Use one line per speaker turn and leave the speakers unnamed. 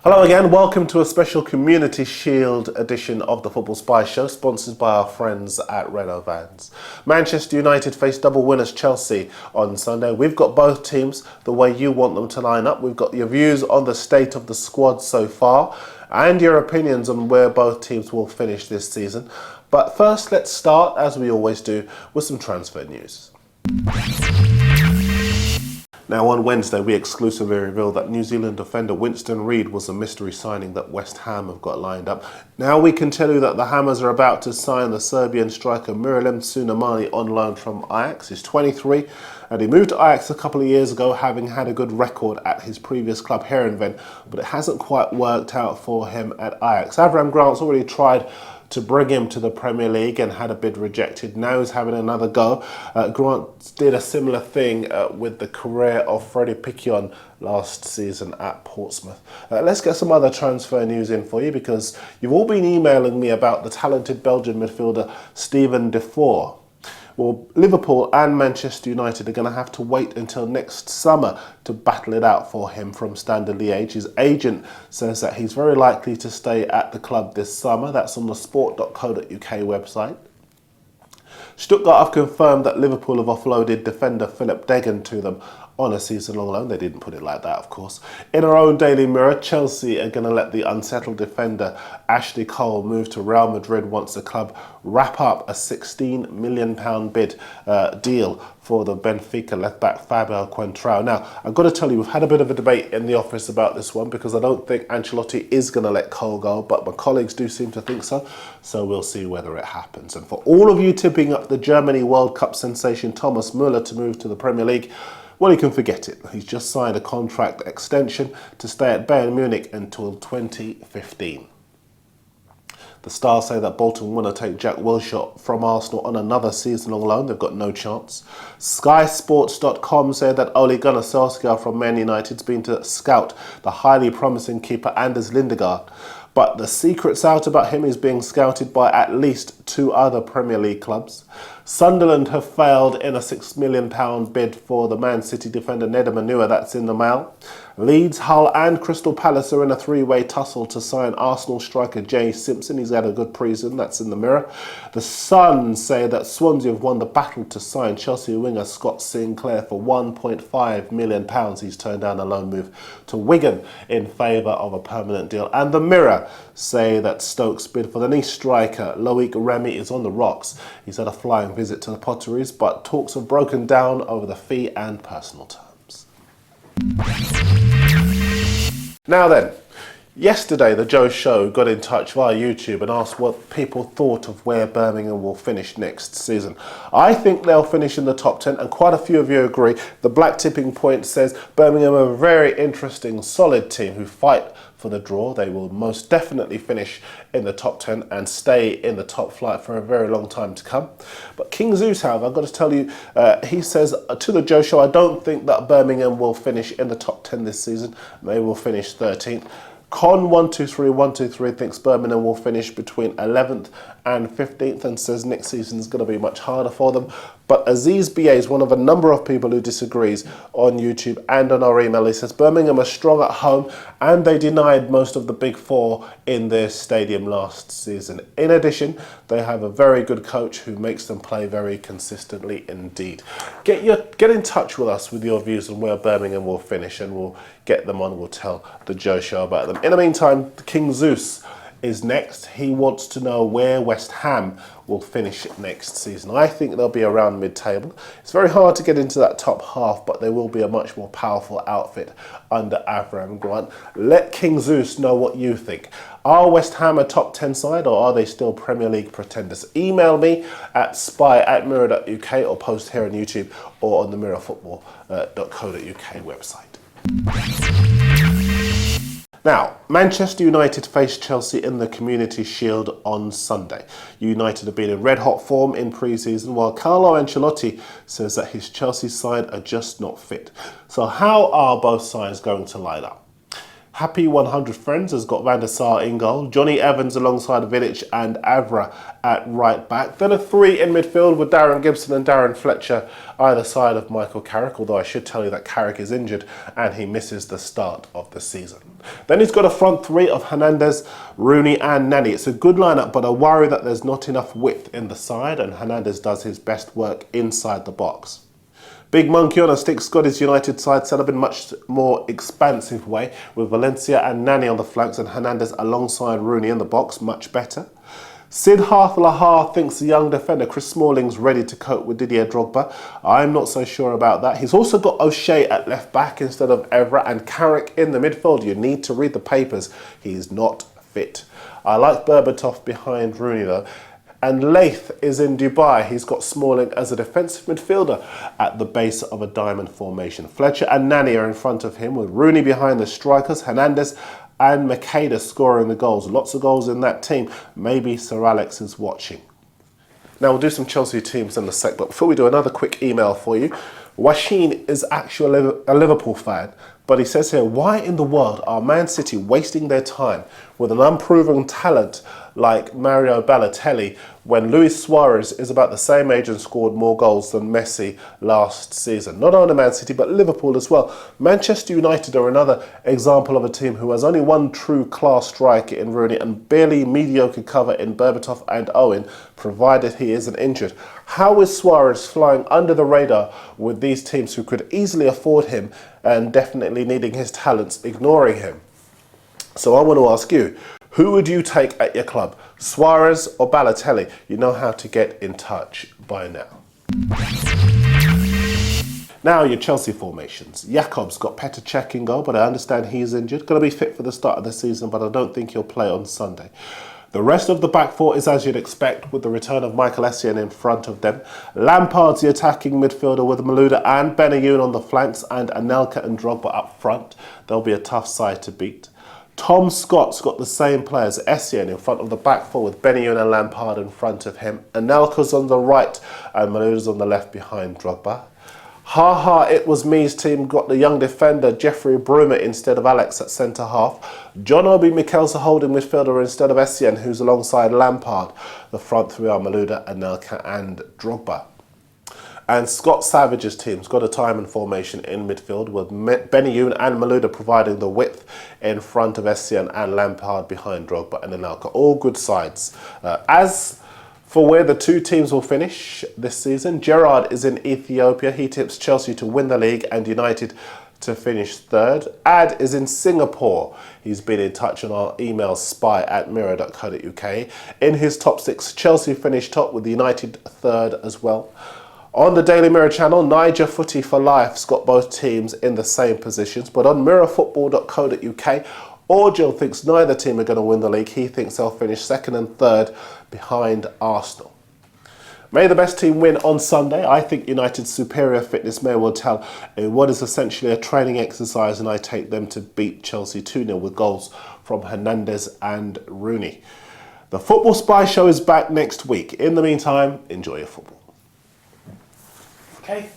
Hello again, welcome to a special Community Shield edition of the Football Spy Show, sponsored by our friends at Renault Vans. Manchester United face double winners Chelsea on Sunday. We've got both teams the way you want them to line up. We've got your views on the state of the squad so far and your opinions on where both teams will finish this season. But first, let's start, as we always do, with some transfer news. Now, on Wednesday, we exclusively revealed that New Zealand defender Winston Reid was a mystery signing that West Ham have got lined up. Now we can tell you that the Hammers are about to sign the Serbian striker Miralem Sunamani on loan from Ajax. He's 23 and he moved to Ajax a couple of years ago, having had a good record at his previous club Heerenveen, but it hasn't quite worked out for him at Ajax. Avram Grant's already tried to bring him to the Premier League and had a bid rejected. Now he's having another go. Grant did a similar thing with the career of Freddie Piquion last season at Portsmouth. Let's get some other transfer news in for you, because you've all been emailing me about the talented Belgian midfielder Steven Defour. Well, Liverpool and Manchester United are going to have to wait until next summer to battle it out for him from Standard Liège. His agent says that he's very likely to stay at the club this summer. That's on the sport.co.uk website. Stuttgart have confirmed that Liverpool have offloaded defender Philip Degen to them on a season-long loan. They didn't put it like that, of course. In our own Daily Mirror, Chelsea are going to let the unsettled defender Ashley Cole move to Real Madrid once the club wrap up a £16 million bid deal for the Benfica left-back Fabio Contrao. Now, I've got to tell you, we've had a bit of a debate in the office about this one, because I don't think Ancelotti is going to let Cole go, but my colleagues do seem to think so, so we'll see whether it happens. And for all of you tipping up the Germany World Cup sensation Thomas Müller to move to the Premier League, well, you can forget it. He's just signed a contract extension to stay at Bayern Munich until 2015. The Stars say that Bolton want to take Jack Wilshere from Arsenal on another season-long loan. They've got no chance. SkySports.com said that Ole Gunnar Solskjaer from Man United's been to scout the highly promising keeper Anders Lindegaard. But the secret's out about him is being scouted by at least 2 other Premier League clubs. Sunderland have failed in a £6 million bid for the Man City defender Nedum Manua. That's in the mail. Leeds, Hull and Crystal Palace are in a 3-way tussle to sign Arsenal striker Jay Simpson. He's had a good pre-season. That's in the Mirror. The Sun say that Swansea have won the battle to sign Chelsea winger Scott Sinclair for £1.5 million. He's turned down a loan move to Wigan in favour of a permanent deal. And the Mirror say that Stoke's bid for the Nice striker Loic Remy is on the rocks. He's had a flying visit to the Potteries, but talks have broken down over the fee and personal terms. Now then, yesterday the Joe Show got in touch via YouTube and asked what people thought of where Birmingham will finish next season. I think they'll finish in the top 10, and quite a few of you agree. The Black Tipping Point says Birmingham are a very interesting, solid team who fight for the draw. They will most definitely finish in the top 10 and stay in the top flight for a very long time to come. But King Zeus, however, I've got to tell you, he says to the Joe Show, I don't think that Birmingham will finish in the top 10 this season. They will finish 13th. Con123 thinks Birmingham will finish between 11th and 15th and says next season is going to be much harder for them. But Aziz BA is one of a number of people who disagrees on YouTube and on our email. He says Birmingham are strong at home and they denied most of the big 4 in their stadium last season. In addition, they have a very good coach who makes them play very consistently indeed. Get in touch with us with your views on where Birmingham will finish, and we'll get them on. We'll tell the Joe Show about them. In the meantime, King Zeus is next. He wants to know where West Ham will finish next season. I think they'll be around mid-table. It's very hard to get into that top half, but they will be a much more powerful outfit under Avram Grant. Let King Zeus know what you think. Are West Ham a top 10 side, or are they still Premier League pretenders? Email me at spy@mirror.uk or post here on YouTube or on the mirrorfootball.co.uk website. Now, Manchester United face Chelsea in the Community Shield on Sunday. United have been in red-hot form in pre-season, while Carlo Ancelotti says that his Chelsea side are just not fit. So how are both sides going to line up? Happy 100 Friends has got Van der Sar in goal, Johnny Evans alongside Vidic and Avra at right back. Then a 3 in midfield with Darren Gibson and Darren Fletcher either side of Michael Carrick, although I should tell you that Carrick is injured and he misses the start of the season. Then he's got a front three of Hernandez, Rooney and Nani. It's a good lineup, but I worry that there's not enough width in the side, and Hernandez does his best work inside the box. Big Monkey on a stick, Scottish United side set up in much more expansive way, with Valencia and Nani on the flanks and Hernandez alongside Rooney in the box, much better. Sid Laha thinks the young defender Chris Smalling's ready to cope with Didier Drogba. I'm not so sure about that. He's also got O'Shea at left back instead of Evra and Carrick in the midfield. You need to read the papers. He's not fit. I like Berbatov behind Rooney though. And Laith is in Dubai. He's got Smalling as a defensive midfielder at the base of a diamond formation. Fletcher and Nani are in front of him with Rooney behind the strikers, Hernandez and Makeda scoring the goals. Lots of goals in that team. Maybe Sir Alex is watching. Now we'll do some Chelsea teams in a sec, but before we do, another quick email for you. Washeen is actually a Liverpool fan, but he says here, why in the world are Man City wasting their time with an unproven talent like Mario Balotelli when Luis Suarez is about the same age and scored more goals than Messi last season? Not only Man City, but Liverpool as well. Manchester United are another example of a team who has only one true class striker in Rooney and barely mediocre cover in Berbatov and Owen, provided he isn't injured. How is Suarez flying under the radar with these teams who could easily afford him and definitely needing his talents, ignoring him? So I want to ask you, who would you take at your club, Suarez or Balotelli? You know how to get in touch by now. Now your Chelsea formations. Jakob's got Petr Cech in goal, but I understand he's injured. Going to be fit for the start of the season, but I don't think he'll play on Sunday. The rest of the back four is as you'd expect, with the return of Michael Essien in front of them. Lampard's the attacking midfielder with Malouda and Benayoun on the flanks and Anelka and Drogba up front. They'll be a tough side to beat. Tom Scott's got the same players, Essien in front of the back four with Benayoun and Lampard in front of him. Anelka's on the right and Malouda's on the left behind Drogba. It was me's team got the young defender Jeffrey Bruma instead of Alex at centre half. John Obi Mikel's a holding midfielder instead of Essien, who's alongside Lampard. The front three are Malouda, Anelka and Drogba. And Scott Savage's team's got a diamond formation in midfield with Benayoun and Malouda providing the width in front of Essien and Lampard behind Drogba and Anelka. All good sides. As for where the two teams will finish this season, Gerrard is in Ethiopia. He tips Chelsea to win the league and United to finish third. Ad is in Singapore. He's been in touch on our email spy@mirror.co.uk. In his top six, Chelsea finished top with United third as well. On the Daily Mirror channel, Niger Footy for Life's got both teams in the same positions, but on mirrorfootball.co.uk, Orgel thinks neither team are going to win the league. He thinks they'll finish second and third behind Arsenal. May the best team win on Sunday. I think United's superior fitness may well tell in what is essentially a training exercise, and I take them to beat Chelsea 2-0 with goals from Hernandez and Rooney. The Football Spy Show is back next week. In the meantime, enjoy your football. Okay.